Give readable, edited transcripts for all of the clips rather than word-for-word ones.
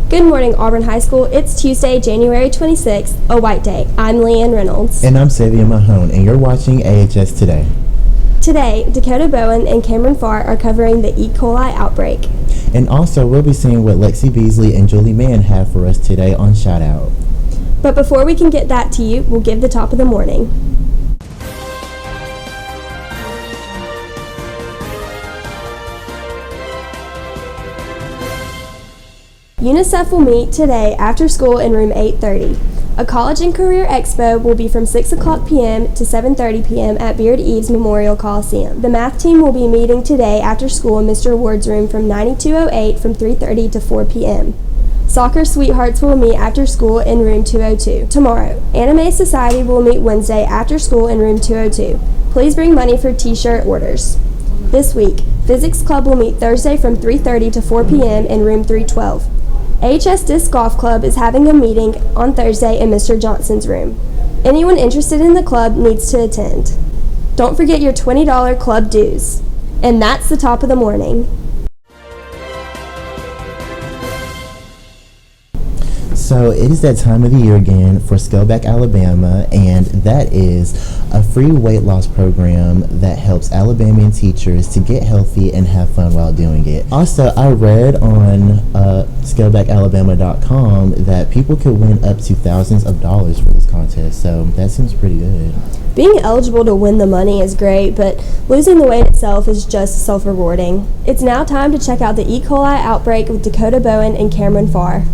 Good morning, Auburn High School. It's Tuesday, January 26th, a white day. I'm Leanne Reynolds. And I'm Savia Mahone, and you're watching AHS Today. Today, Dakota Bowen and Cameron Farr are covering the E. coli outbreak. And also, we'll be seeing what Lexi Beasley and Julie Mann have for us today on Shout Out. But before we can get that to you, we'll give the top of the morning. UNICEF will meet today after school in room 830. A College and Career Expo will be from 6 o'clock p.m. to 7:30 p.m. at Beard Eves Memorial Coliseum. The math team will be meeting today after school in Mr. Ward's room from 9208 from 3:30 to 4 p.m. Soccer Sweethearts will meet after school in room 202. Tomorrow, Anime Society will meet Wednesday after school in room 202. Please bring money for t-shirt orders. This week, Physics Club will meet Thursday from 3:30 to 4 p.m. in room 312. AHS Disc Golf Club is having a meeting on Thursday in Mr. Johnson's room. Anyone interested in the club needs to attend. Don't forget your $20 club dues. And that's the top of the morning. So it is that time of the year again for Scale Back Alabama, and that is a free weight loss program that helps Alabamian teachers to get healthy and have fun while doing it. Also, I read on scalebackalabama.com that people could win up to thousands of dollars for this contest, so that seems pretty good. Being eligible to win the money is great, but losing the weight itself is just self-rewarding. It's now time to check out the E. coli outbreak with Dakota Bowen and Cameron Farr.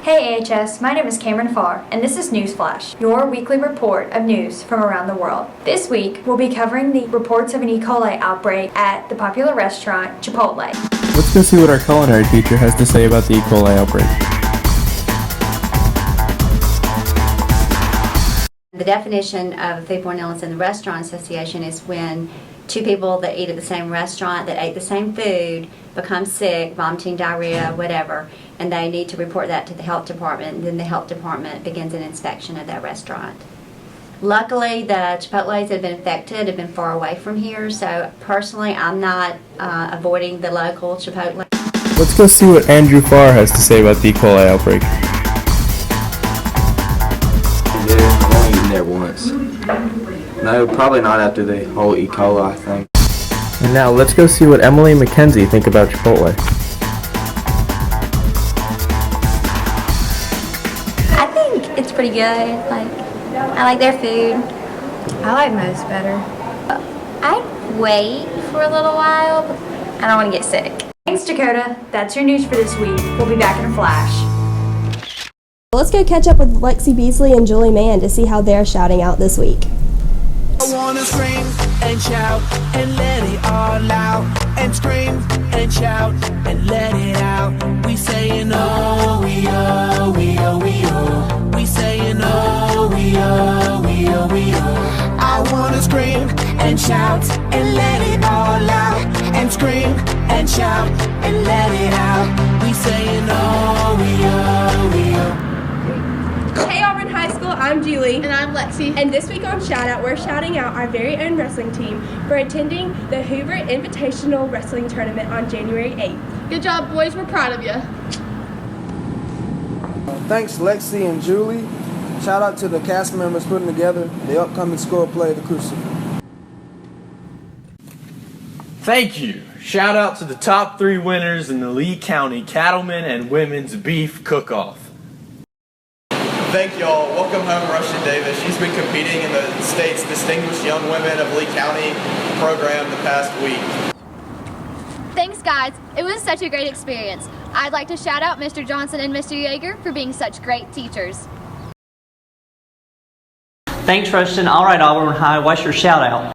Hey AHS, my name is Cameron Farr, and this is Newsflash, your weekly report of news from around the world. This week, we'll be covering the reports of an E. coli outbreak at the popular restaurant Chipotle. Let's go see what our culinary teacher has to say about the E. coli outbreak. The definition of foodborne illness in the Restaurant Association is when two people that eat at the same restaurant that ate the same food become sick, vomiting, diarrhea, whatever, and they need to report that to the health department, and then the health department begins an inspection of that restaurant. Luckily, the Chipotles that have been affected have been far away from here, so personally I'm not avoiding the local Chipotle. Let's go see what Andrew Farr has to say about the E. coli outbreak. Yeah, I've only eaten there once. No, probably not after the whole E. coli, I think. And now let's go see what Emily and Mackenzie think about Chipotle. I think it's pretty good. I like their food. I like most better. I'd wait for a little while, but I don't want to get sick. Thanks, Dakota. That's your news for this week. We'll be back in a flash. Let's go catch up with Lexi Beasley and Julie Mann to see how they're shouting out this week. I wanna scream and shout and let it all out, and scream and shout and let it out. We saying oh, we oh, we oh, we oh. We saying oh, we oh, we oh, we oh. I wanna scream and shout and let it all out, and scream and shout and let it out. We saying oh, we oh, we oh. Hey Auburn High School, I'm Julie. And I'm Lexi. And this week on Shout Out, we're shouting out our very own wrestling team for attending the Hoover Invitational Wrestling Tournament on January 8th. Good job, boys. We're proud of you. Thanks, Lexi and Julie. Shout out to the cast members putting together the upcoming school play, The Crucible. Thank you. Shout out to the top 3 winners in the Lee County Cattlemen and Women's Beef Cook-Off. Thank y'all. Welcome home, Russian Davis. She's been competing in the state's Distinguished Young Women of Lee County program the past week. Thanks, guys. It was such a great experience. I'd like to shout out Mr. Johnson and Mr. Yeager for being such great teachers. Thanks, Rustin. All right, Auburn High, what's your shout out?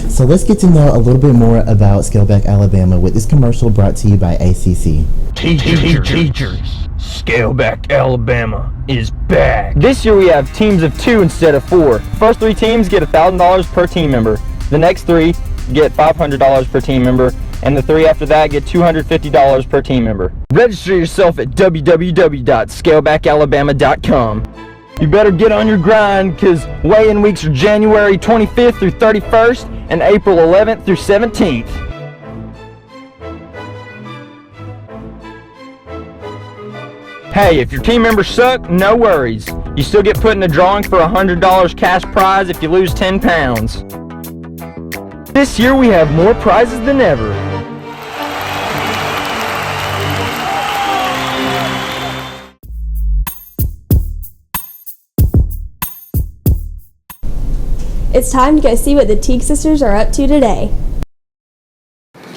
So let's get to know a little bit more about Scale Back Alabama with this commercial brought to you by ACC. Teachers. Scale Back Alabama is back. This year we have teams of 2 instead of 4. First 3 teams get $1,000 per team member. The next 3 get $500 per team member, and the 3 after that get $250 per team member. Register yourself at www.scalebackalabama.com. You better get on your grind, because weigh-in weeks are January 25th through 31st and April 11th through 17th. Hey, if your team members suck, no worries. You still get put in the drawing for $100 cash prize if you lose 10 pounds. This year we have more prizes than ever. It's time to go see what the Teague sisters are up to today.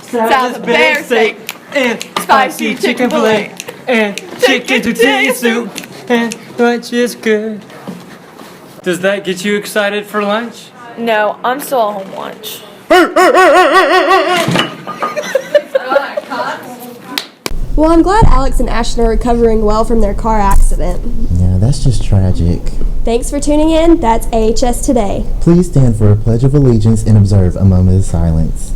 Salad bear steak and spicy chicken fillet and chicken tortilla soup and lunch is good. Does that get you excited for lunch? No, I'm still on home lunch. Well, I'm glad Alex and Ashton are recovering well from their car accident. Yeah, that's just tragic. Thanks for tuning in. That's AHS Today. Please stand for a Pledge of Allegiance and observe a moment of silence.